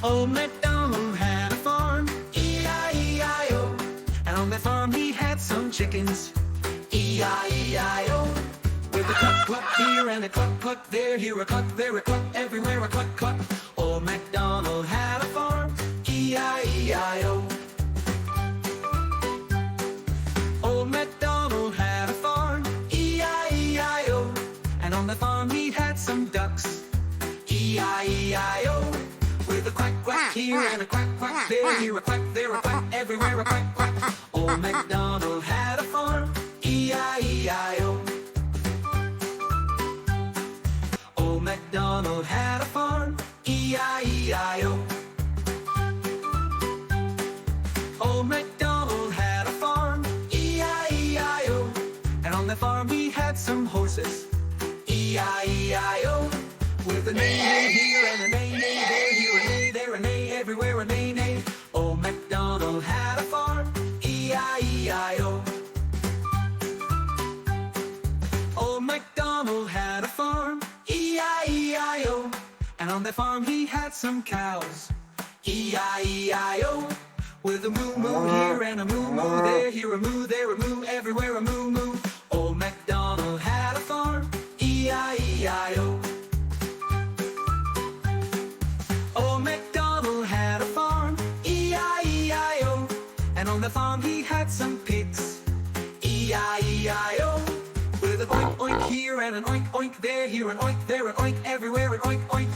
Old McDonald had a farm, E-I-E-I-O. And on that farm he had some chickens, E-I-E-I-O. With a cluck cluck here and a cluck cluck there, here a cluck, there a cluck, everywhere a cluck cluck. Old MacDonald had a farm, E-I-E-I-O. Old MacDonald had a farm, E-I-E-I-O. And on the farm he had some ducks, E-I-E-I-O. With a quack quack here and a quack quack there, here a quack, there a quack, everywhere a quack quack. Old MacDonald had a farm, E-I-E-I-O. Old MacDonald had a farm, E-I-E-I-O. Old MacDonald had a farm, E-I-E-I-O. And on the farm he had some horses, E-I-E-I-O. With a neigh here and a neigh there, here a neigh, there a neigh, everywhere a neigh. Old MacDonald had a farm, E-I-E-I-O. Old MacDonald had a farm, E-I-E-I-O. And on that farm he had some cows, E-I-E-I-O. With a moo moo here and a moo moo there, here a moo, there a moo, everywhere a moo moo. Old MacDonald had a farm, E-I-E-I-O. Old MacDonald had a farm, E-I-E-I-O. And on the farm he had some pigs, E-I-E-I-O. With a oink oink here and an oink oink there, here an oink, there an oink, everywhere an oink oink.